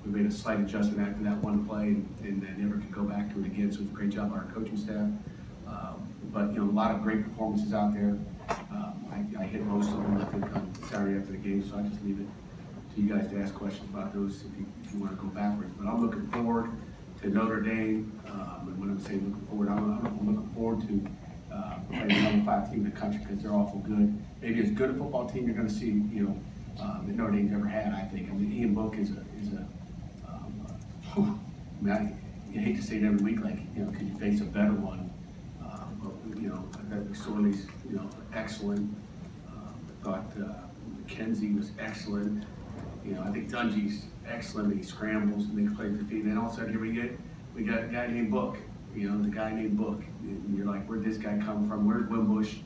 we made a slight adjustment after that one play, and never could go back to it again. So it's a great job by our coaching staff. But a lot of great performances out there. I hit most of them, I think, on Saturday after the game. So I just leave it to you guys to ask questions about those if you want to go backwards. But I'm looking forward to Notre Dame. And when I'm saying looking forward, I'm looking forward to playing the number 5 team in the country because they're awful good. Maybe as good a football team you're going to see, that Notre Dame's ever had. I think. I mean, Ian Book is you hate to say it every week, like could you face a better one? I thought Sorley's excellent. I thought McKenzie was excellent. I think Dungy's excellent. He scrambles and makes plays to feet. And then all of a sudden here we got a guy named Book. The guy named Book. And you're like, where'd this guy come from? Where's Wimbush?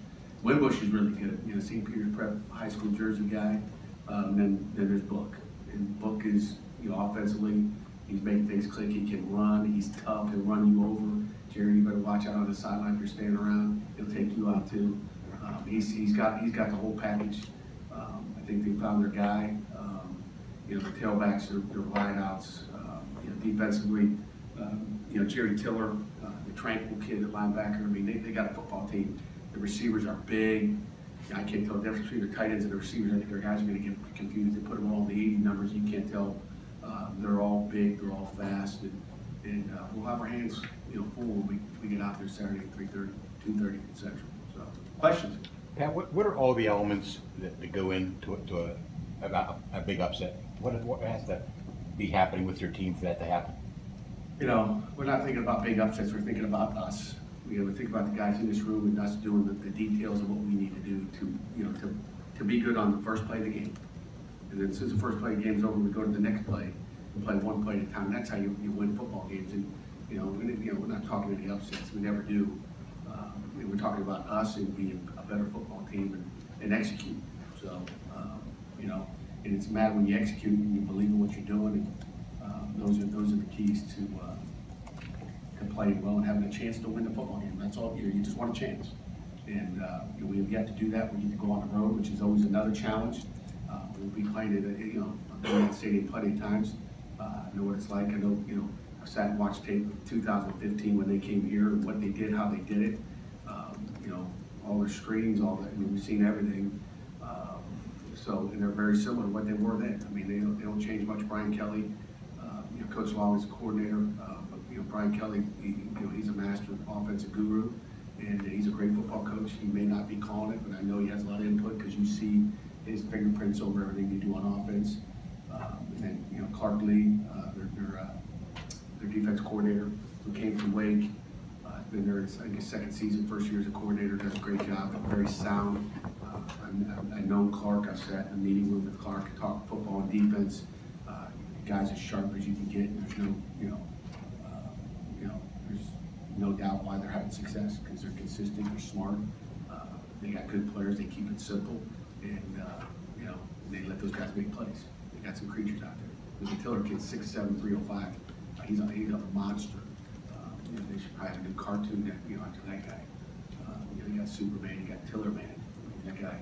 Wimbush is really good. St. Peter's Prep high school Jersey guy. Then there's Book. And Book is offensively, he's making things click. He can run. He's tough. He'll run you over. Jerry, you better watch out on the sideline if you're standing around. He'll take you out too. He's got the whole package. I think they found their guy. The tailbacks, their wideouts. Defensively, Jerry Tiller, the tranquil kid, the linebacker. I mean, they got a football team. The receivers are big. I can't tell the difference between the tight ends and the receivers. I think their guys are going to get confused. They put them all in the 80 numbers. You can't tell. They're all big. They're all fast. And we'll have our hands full when we get out there Saturday at 3:30, 2:30 Central. So, questions? Pat, what are all the elements that go into a big upset? What has to be happening with your team for that to happen? We're not thinking about big upsets. We're thinking about us. We think about the guys in this room and us doing the details of what we need to do to be good on the first play of the game. And then since the first play of the game is over, we go to the next play and play one play at a time. That's how you win football games. And we're not talking any upsets. We never do. We're talking about us and being a better football team and execute. So and it's mad when you execute and you believe in what you're doing. And those are the keys to playing well and having a chance to win the football game. That's all. You just want a chance. And we have yet to do that. We need to go on the road, which is always another challenge. We'll be playing it. I've been in that stadium plenty of times. I know what it's like. I know. I sat and watched tape of 2015 when they came here and what they did, how they did it. All their screens, all that. I mean, we've seen everything. And they're very similar to what they were then. I mean, they don't change much. Brian Kelly, Coach Long is a coordinator, but Brian Kelly, he's a master offensive guru, and he's a great football coach. He may not be calling it, but I know he has a lot of input because you see his fingerprints over everything you do on offense. And then Clark Lee, their defense coordinator, who came from Wake, been there I guess second season, first year as a coordinator, does a great job, very sound. I know Clark. I've sat in a meeting room with Clark, talk football and defense. Guys as sharp as you can get. There's there's no doubt why they're having success because they're consistent, they're smart. They got good players. They keep it simple, and they let those guys make plays. They got some creatures out there. The Tiller kid's 6'7", 305. He's a monster. They should probably have a new cartoon after that guy. You got Superman, you got Tiller Man. That guy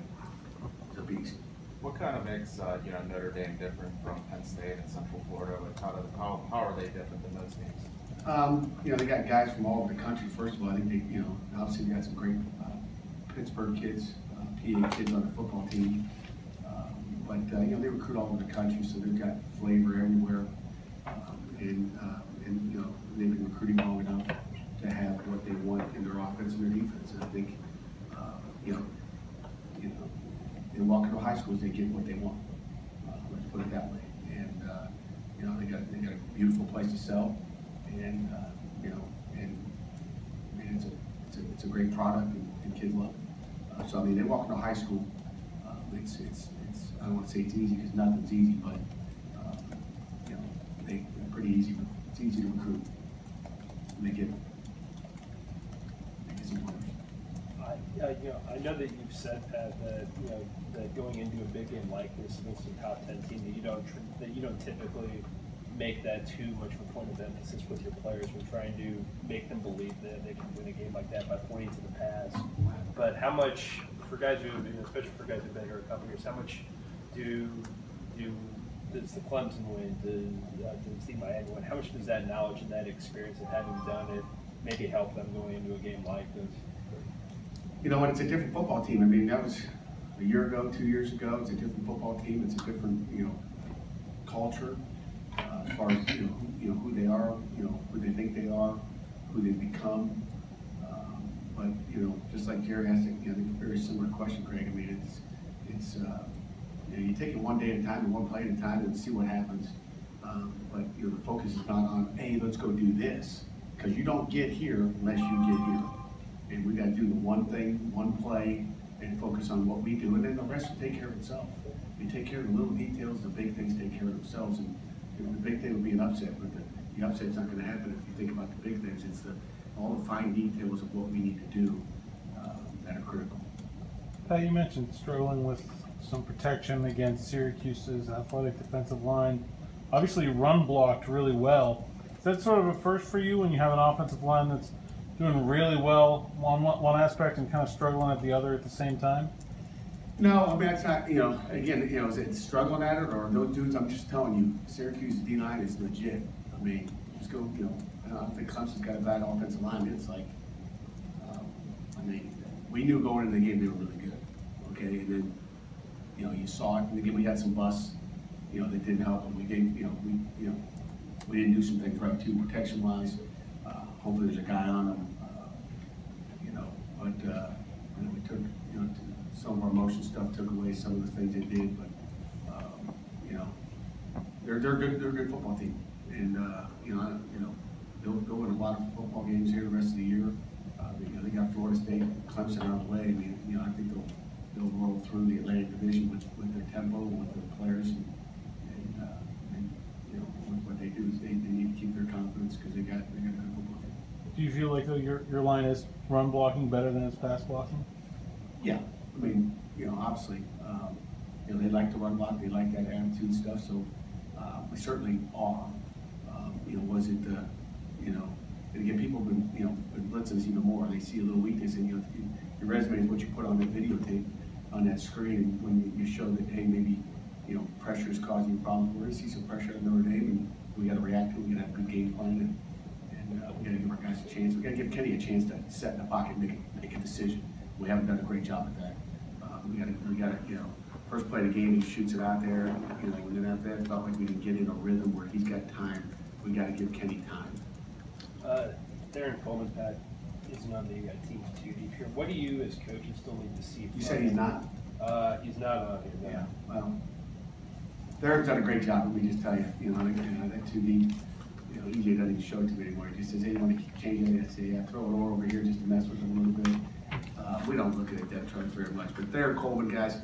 is a beast. What kind of makes Notre Dame different from Penn State and Central Florida? Like how are they different than those teams? They got guys from all over the country. First of all, I think they, obviously they got some great Pittsburgh kids, PA kids on the football team. But they recruit all over the country, so they've got flavor everywhere. They've been recruiting long enough to have what they want in their offense and their defense. And I think, they walk into high schools, they get what they want. Let's put it that way. And they got a beautiful place to sell, and it's a great product, and kids love it. So I mean, they walk into high school. It's I don't want to say it's easy because nothing's easy, but they're pretty easy. It's easy to recruit. And they get some winners. I know that you've said, Pat, that going into a big game like this against a top 10 team, that you don't typically make that too much of a point of emphasis with your players. We're trying to make them believe that they can win a game like that by pointing to the past. But how much, for guys who, especially for guys who've been here a couple years, how much do does the Clemson win, does the Miami win? How much does that knowledge and that experience of having done it maybe help them going into a game like this? You know what? It's a different football team. I mean, that was a year ago, 2 years ago. It's a different football team. It's a different, culture as far as who they are, who they think they are, who they become. But just like Jerry asked, I think a very similar question, Craig. I mean, it's you take it one day at a time and one play at a time and see what happens. But the focus is not on, hey, let's go do this, because you don't get here unless you get here. And we got to do the one thing, one play, and focus on what we do, and then the rest will take care of itself. You take care of the little details, the big things take care of themselves. And the big thing would be an upset, but the upset's not going to happen if you think about the big things. It's all the fine details of what we need to do that are critical. Pat, you mentioned struggling with some protection against Syracuse's athletic defensive line. Obviously, you run blocked really well. Is that sort of a first for you when you have an offensive line that's doing really well on one aspect and kind of struggling at the other at the same time? No, I mean, that's not, again, is it struggling at it, or those dudes? I'm just telling you, Syracuse D-line is legit. I mean, just go, I don't think Clemson's got a bad offensive line. It's like, we knew going into the game they were really good, okay? And then, you saw it, and again, we had some busts, that didn't help, and we gave, we didn't do some things right too, protection-wise. Hopefully there's a guy on them, but, we took, some of our motion stuff took away some of the things they did, but, they're a good football team. And, they'll win a lot of football games here the rest of the year. They got Florida State, Clemson out of the way. I mean, I think they'll roll through the Atlantic Division with their tempo, with their players, and what they do is they need to keep their confidence because they got a good football team. Do you feel like your line is run blocking better than it's pass blocking? Yeah, I mean, obviously, they like to run block, they like that attitude stuff, so we certainly are. Was it and again, people have been blitzing us even more. They see a little weakness, and your resume is what you put on the videotape on that screen, and when you show that, hey, maybe pressure is causing you problems. We're going to see some pressure at Notre Dame, and we got to react to it. We got to have a good game plan, and we got to give our guys a chance. We got to give Kenny a chance to set in the pocket and make a decision. We haven't done a great job at that. We got to first play of the game, he shoots it out there. And then after that, it felt like we didn't get in a rhythm where he's got time. We got to give Kenny time. Darren Coleman, Pat, isn't on the team too deep here. What do you, as coaches, still need to see? You said he's not? He's not on here. No. Yeah. Well, Darren's done a great job. Let me just tell you, that too deep. EJ doesn't even show it to me anymore. He just says, "Hey, you want to change it?" I say, "Yeah, throw it over here just to mess with him a little bit." We don't look at it depth charts very much, but Darren Coleman, guys,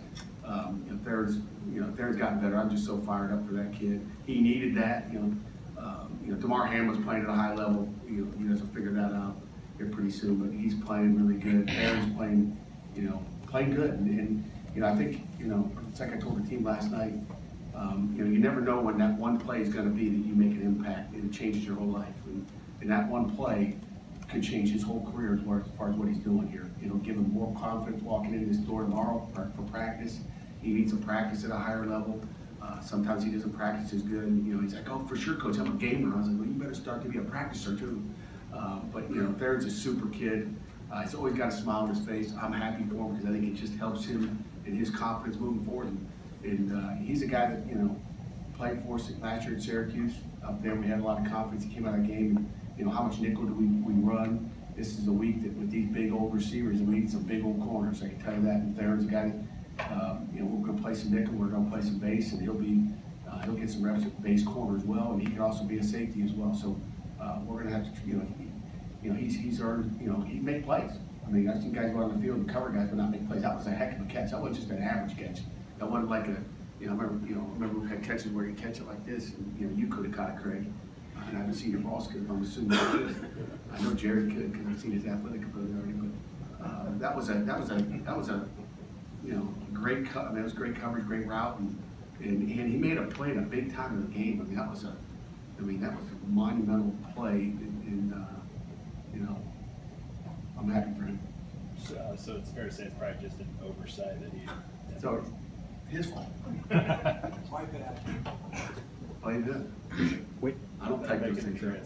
Darren's gotten better. I'm just so fired up for that kid. He needed that. Damar Hamlin's playing at a high level. He doesn't figure that out here pretty soon, but he's playing really good. Darren's playing, playing good, and I think, it's like I told the team last night. You never know when that one play is going to be that you make an impact and it changes your whole life. And that one play could change his whole career as far as what he's doing here. It'll give him more confidence walking in this door tomorrow for practice. He needs to practice at a higher level. Sometimes he doesn't practice as good. He's like, "Oh, for sure, coach, I'm a gamer." I was like, "Well, you better start to be a practicer too." But Darren's a super kid. He's always got a smile on his face. I'm happy for him because I think it just helps him in his confidence moving forward. And he's a guy that played for us last year at Syracuse. Up there, we had a lot of confidence. He came out of the game. And, how much nickel do we run? This is a week that with these big old receivers, we need some big old corners. I can tell you that. And Darren's a guy that we're going to play some nickel. We're going to play some base, and he'll get some reps at base corner as well. And he can also be a safety as well. So we're going to have to, he's earned. He make plays. I mean, I've seen guys go on the field and cover guys, but not make plays. That was a heck of a catch. That wasn't just an average catch. That wasn't like a, I remember we had catches where you catch it like this, and you could have caught it, Craig. And I haven't seen your boss could. I'm assuming you could. I know Jerry could because I've seen his athletic ability already. But that was a great cut. I mean, it was great coverage, great route, and he made a play in a big time of the game. I mean, that was a monumental play, and I'm happy for him. So it's fair to say it's probably just an oversight that he. So His fault. My bad. Play good. Wait, I don't take those things there.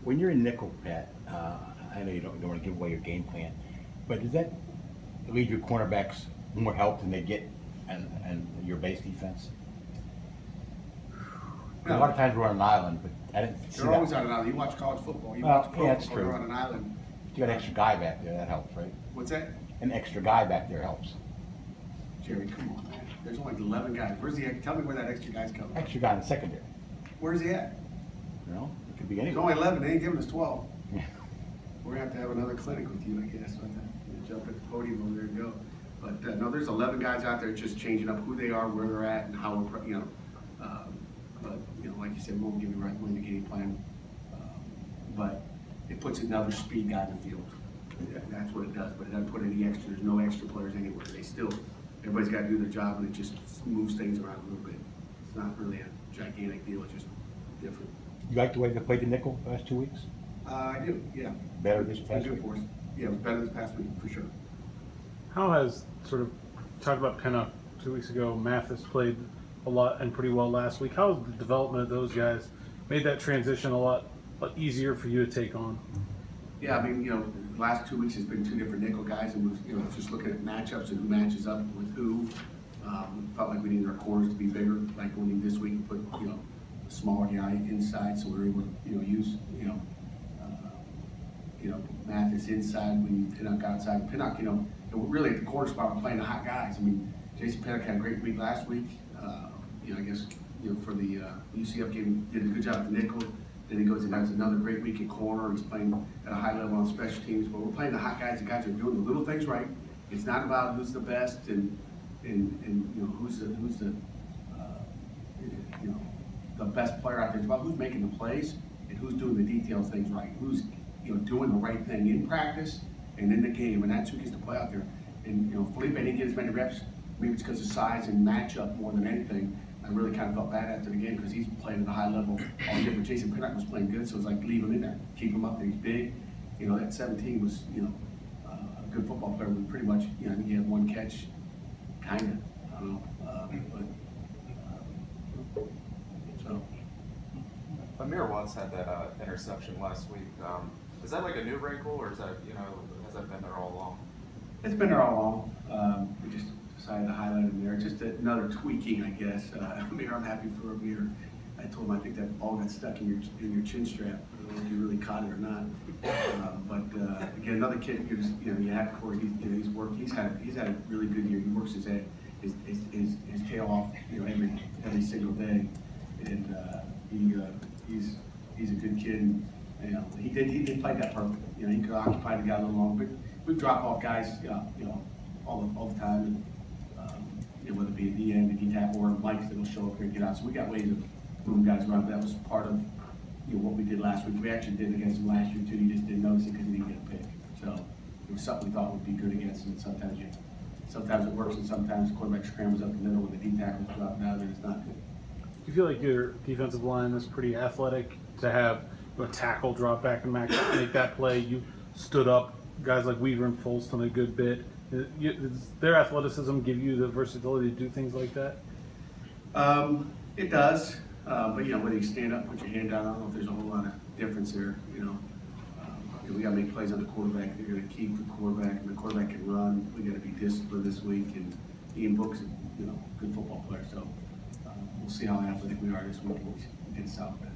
when you're in nickel, Pat, I know you don't want to give away your game plan, but does that leave your cornerbacks more help than they get and your base defense? A lot of times we're on an island, but I didn't see They're always that. on an island. You watch college football. You Well, watch pro yeah, that's football. They're true. on an island. You got an extra guy back there, that helps, right? What's that? An extra guy back there helps. Jerry, come on, man. There's only 11 guys. Where's the? Tell me where that extra guy's coming. Extra guy in the secondary, Where's he at? you know? It could be There's anyone. only 11. They ain't giving us 12. Yeah. We're gonna have another clinic with you, I guess. Jump at the podium over there and go. But no, there's 11 guys out there just changing up who they are, where they're at, and how we're, you know. But you know, like you said, we won't give you right away the game plan. But it puts another speed guy in the field. That's what it does. But it doesn't put any extra. There's no extra players anywhere. They still, everybody's got to do their job, and it just moves things around a little bit. It's not really a gigantic deal. It's just different. You like the way they played the nickel the last 2 weeks? I do, yeah. Better this It's past good week? for us. Yeah, it was better this past week, for sure. How has sort of talked about Pitt-Notre 2 weeks ago? Mathis played a lot and pretty well last week. How has the development of those guys made that transition a lot easier for you to take on? Yeah, I mean, you know, the last 2 weeks has been two different nickel guys, and you know, just looking at matchups and who matches up with who. Felt like we needed our corners to be bigger. Like we need this week to put, you know, a smaller guy inside, so we're able to, you know, use, Mathis inside when you Pinnock outside. Pinnock, you know, really at the corner spot, we're playing the hot guys. I mean, Jason Pinnock had a great week last week. You know, I guess, you know, for the UCF game, did a good job at the nickel. Then he goes and has another great week at corner. He's playing at a high level on special teams. But we're playing the hot guys. The guys are doing the little things right. It's not about who's the best and you know who's the you know the best player out there. It's about who's making the plays and who's doing the details things right. Who's, you know, doing the right thing in practice and in the game, and that's who gets to play out there. And you know, Felipe didn't get as many reps. Maybe it's because of size and matchup more than anything. I really kind of felt bad after the game because he's playing at a high level all year. But Jason Pinnock was playing good, so it's like leave him in there, keep him up there. He's big. You know, that 17 was, you know, a good football player. We pretty much, you know, I think he had one catch, kind of. I don't know, so. Amir Watts had that interception last week. Is that like a new wrinkle, or is that, you know, has that been there all along? It's been there all along. We just decided to highlight him there. Just another tweaking, I guess. Amir, I'm happy for Amir. I told him I think that ball got stuck in your chin strap. I don't know if you really caught it or not. But again, another kid who's, you know, you have for he's worked. He's had a really good year. He works his tail off, you know, every single day, and he's a good kid. And, you know, he did play that perfect. You know, he could occupy the guy a little longer. But we drop off guys, you know, all the time. And, you know, whether it be at the end, the tackle, or Mike's that'll show up here and get out. So we got ways of moving guys around. That was part of, you know, what we did last week. We actually did against him last year too. He just didn't notice it because he didn't get a pick. So it was something we thought would be good against him. Sometimes it works, and sometimes the quarterback scrambles up the middle when the D tackles drop down, and it's not good. Do you feel like your defensive line is pretty athletic to have a tackle drop back and make that play? You stood up. Guys like Weaver and Folston a good bit. Does their athleticism give you the versatility to do things like that? It does, but you know, whether you stand up, put your hand down, I don't know if there's a whole lot of difference there. You know, we got to make plays on the quarterback. They're going to keep the quarterback, and the quarterback can run. We got to be disciplined this week. And Ian Book's, you know, good football player. So we'll see how athletic we are this week. We did South Bend.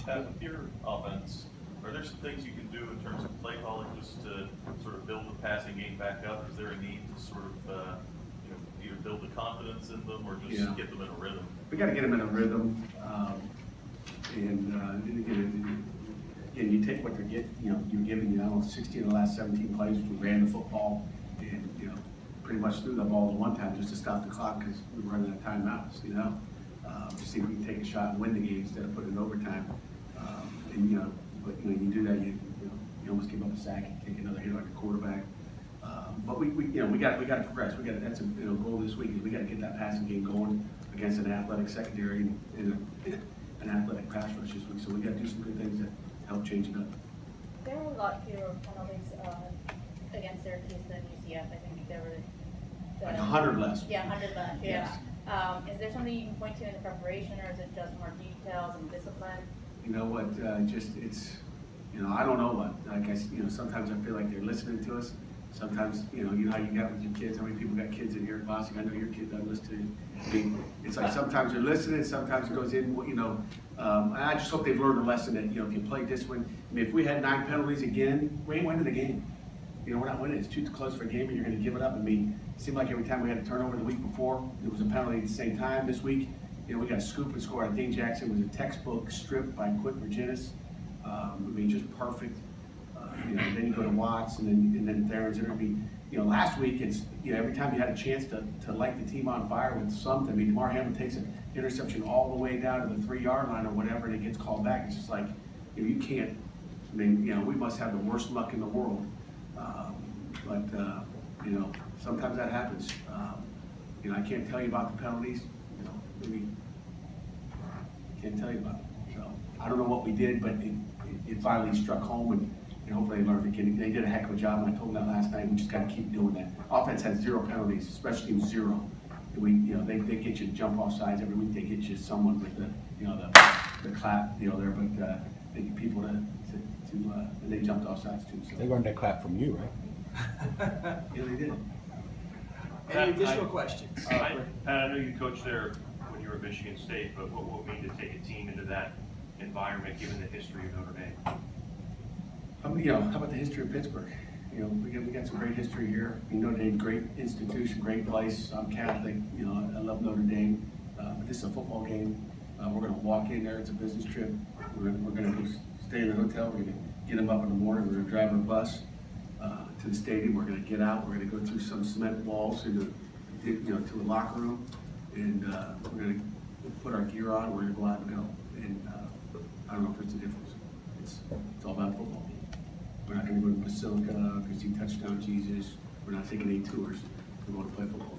Pat, with your offense, are there some things you can do in terms of play calling just to sort of build the passing game back up? Is there a need to sort of, you know, either build the confidence in them or just get them in a rhythm? We got to get them in a rhythm, and again, you take what they're getting. You know, you're giving, you know, 16 of the last 17 plays. We ran the football, and you know, pretty much threw the ball one time just to stop the clock because we were running out of timeouts. You know, to see if we can take a shot and win the game instead of putting it in overtime. And you know. But you know, you do that, you almost give up a sack and take another hit on your quarterback. But we got to progress. That's a goal this week is we got to get that passing game going against an athletic secondary and an athletic pass rush this week. So we got to do some good things that help change it up. There were a lot fewer penalties against Syracuse than UCF. I think there were like 100 less. Yeah, 100 less. Yeah. Yes. Is there something you can point to in the preparation, or is it just more details and discipline? You know what, just, it's, you know, I don't know what, like you know, sometimes I feel like they're listening to us. Sometimes, you know how you got with your kids, how many people got kids in here, Bossy, I know your kid doesn't listen to you. I mean, it's like sometimes they're listening, sometimes it goes in, you know, and I just hope they've learned a lesson that, you know, if you play this one, I mean, if we had 9 penalties again, we ain't winning the game. You know, we're not winning, it's too close for a game and you're gonna give it up. I mean, it seemed like every time we had a turnover the week before, there was a penalty at the same time. This week, you know, we got a scoop and score. I think Jackson was a textbook strip by Quick Virginis. I mean, just perfect. You know, then you go to Watts and then Theron's interview. You know, last week it's, you know, every time you had a chance to light the team on fire with something. I mean, DeMar Hamlin takes an interception all the way down to the 3-yard line or whatever, and it gets called back. It's just like, you know, you can't. I mean, you know, we must have the worst luck in the world. You know, sometimes that happens. You know, I can't tell you about the penalties. You know, maybe can't tell you about it. So I don't know what we did, but it finally struck home, and hopefully they learned again. They did a heck of a job, and I told them that last night. We just got to keep doing that. Offense has 0 penalties, special teams 0. And we, you know, they get you jump off sides every week. They get you someone with the, you know, the clap deal there, but they get people to and they jumped off sides too. So They learned that clap from you, right? yeah, they did. Any additional questions? Pat, I know you coached there when you were at Michigan State, but what will it mean to take a team into that environment, given the history of Notre Dame? You know, how about the history of Pittsburgh? You know, we got some great history here. Notre Dame, great institution, great place. I'm Catholic. You know, I love Notre Dame. But this is a football game. We're going to walk in there. It's a business trip. We're going to stay in the hotel. We're going to get them up in the morning. We're going to drive our bus to the stadium. We're going to get out. We're going to go through some cement walls to the locker room, and we're going to put our gear on. We're going to go out and go. And I don't know if it's a difference. It's all about football. We're not going to go to Basilica because he touchdown Jesus. We're not taking any tours. We're going to play football.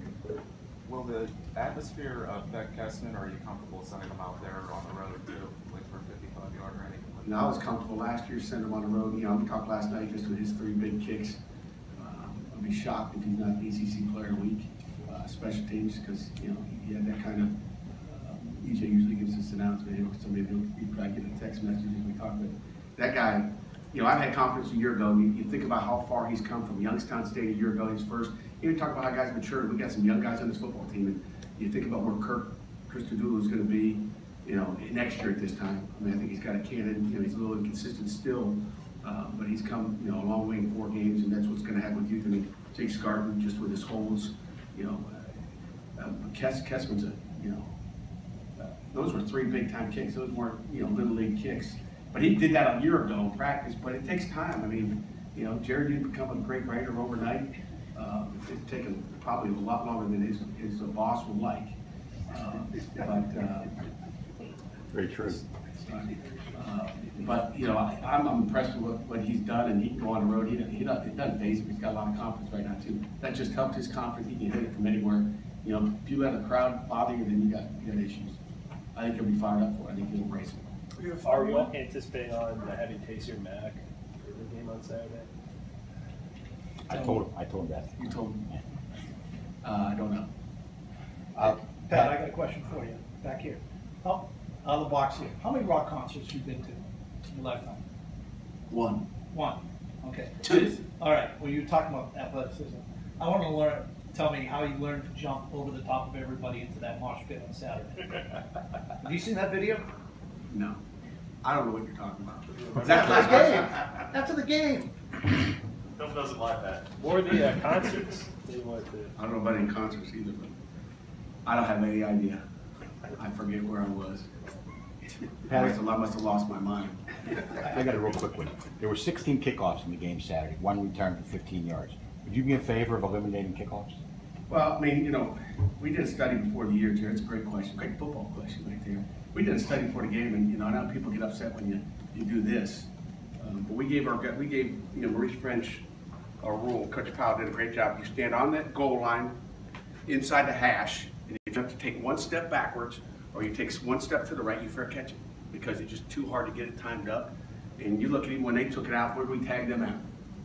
Will the atmosphere affect Kessman, or are you comfortable sending them out there on the road too, like for a 55-yard or anything? You know, I was comfortable last year sending him on the road. You know, we talked last night just with his 3 big kicks. I'd be shocked if he's not the ACC player of the week, special teams, because, you know, he had that kind of, EJ usually gives us an announcement, you know, so maybe he'll probably get a text message as we talk, but that guy, you know, I've had confidence a year ago. You think about how far he's come from Youngstown State a year ago. He's first. You talk about how guys matured. We got some young guys on this football team, and you think about where Chris Tudulu is going to be, you know, next year at this time. I mean, I think he's got a cannon. You know, he's a little inconsistent still, but he's come, you know, a long way in 4 games, and that's what's going to happen with youth. I mean, Jake Scarton just with his holds, you know, Kessman's a, you know, those were 3 big-time kicks. Those weren't, you know, little league kicks. But he did that a year ago in practice, but it takes time. I mean, you know, Jared didn't become a great writer overnight. It's taken probably a lot longer than his boss would like. Very true. But, you know, I'm impressed with what he's done, and he can go on the road. It doesn't faze him. He's got a lot of confidence right now, too. That just helped his confidence. He can hit it from anywhere. You know, if you let a crowd bother you, then you got issues. I think he'll be fired up for it. I think he'll embrace it. Are we all anticipating on having Taysier Mack for the game on Saturday? I told him that. You told him? I don't know. Pat, I got a question for you, back here. Oh, out of the box here. How many rock concerts have you been to in your lifetime? 1. 1, okay. 2. All right, well, you're talking about athleticism. I want to tell me how you learned to jump over the top of everybody into that mosh pit on Saturday. Have you seen that video? No. I don't know what you're talking about. After the game. Phil doesn't like that. Or the concerts they went to. I don't know about any concerts either, but I don't have any idea. I forget where I was. I must have lost my mind. I got a real quick one. There were 16 kickoffs in the game Saturday, 1 return for 15 yards. Would you be in favor of eliminating kickoffs? Well, I mean, you know, we did a study before the year, Jared. It's a great question, great football question right there. We did a study before the game, and, you know, I know people get upset when you do this, but we gave you know, Maurice French a rule. Coach Powell did a great job. You stand on that goal line inside the hash, and if you have to take 1 step backwards or you take 1 step to the right, you fair catch it because it's just too hard to get it timed up. And you look at him when they took it out. Where did we tag them out?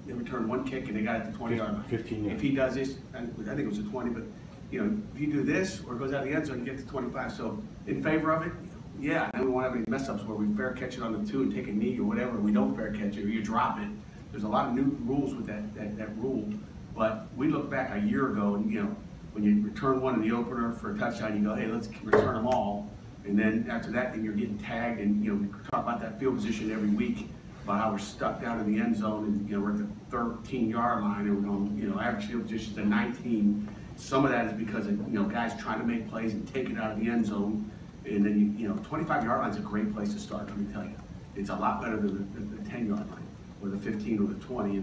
They returned 1 kick and they got it to the 20-yard line. 15 yards. If he does this, I think it was a 20, but you know, if you do this or it goes out of the end zone, you get to 25. So in favor of it, yeah, and we won't have any mess ups where we fair catch it on the 2 and take a knee or whatever, and we don't fair catch it or you drop it. There's a lot of new rules with that rule. But we look back a year ago and, you know, when you return one in the opener for a touchdown, you go, hey, let's return them all. And then after that, then you're getting tagged, and, you know, we talk about that field position every week, about how we're stuck down in the end zone, and, you know, we're at the 13-yard line, and we're going, you know, average field position's at 19. Some of that is because of, you know, guys trying to make plays and take it out of the end zone. And then, you know, 25-yard line's a great place to start, let me tell you. It's a lot better than the 10-yard line, or the 15 or the 20.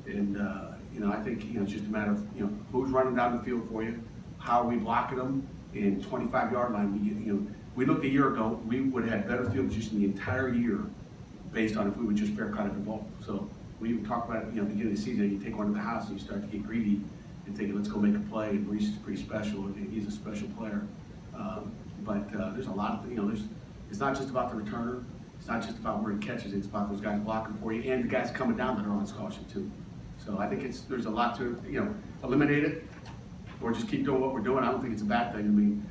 And you know, I think, you know, it's just a matter of, you know, who's running down the field for you, how are we blocking them, and 25-yard line, you know, we looked a year ago, we would have had better field position the entire year based on if we would just fair cut the ball. So we even talk about it, you know, beginning of the season, you take one to the house and you start to get greedy and thinking, let's go make a play, and Reese is pretty special, and he's a special player. But there's a lot of, you know, it's not just about the returner, it's not just about where he catches it, it's about those guys blocking for you, and the guys coming down that are on scholarship too. So I think there's a lot to, you know, eliminate it, or just keep doing what we're doing. I don't think it's a bad thing. I mean,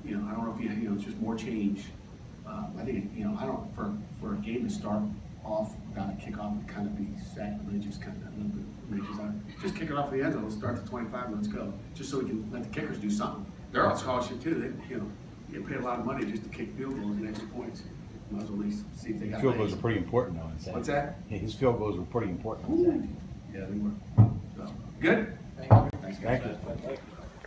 you know, I don't know if you know, it's just more change. I think, you know, I don't, for a game to start off without a kickoff would kind of be sacrilegious, kind of a little bit outrageous. Just kick it off the end zone, let's start at 25 and let's go. Just so we can let the kickers do something. They're on scholarship too. They, you know, you get paid a lot of money just to kick field goals and extra points. Might as well at least see if they got Field goals are pretty important though, in Saturday. What's that? Yeah, his field goals were pretty important on Saturday. Yeah, they were. So, good? Thank you. Thanks, guys. Thank you.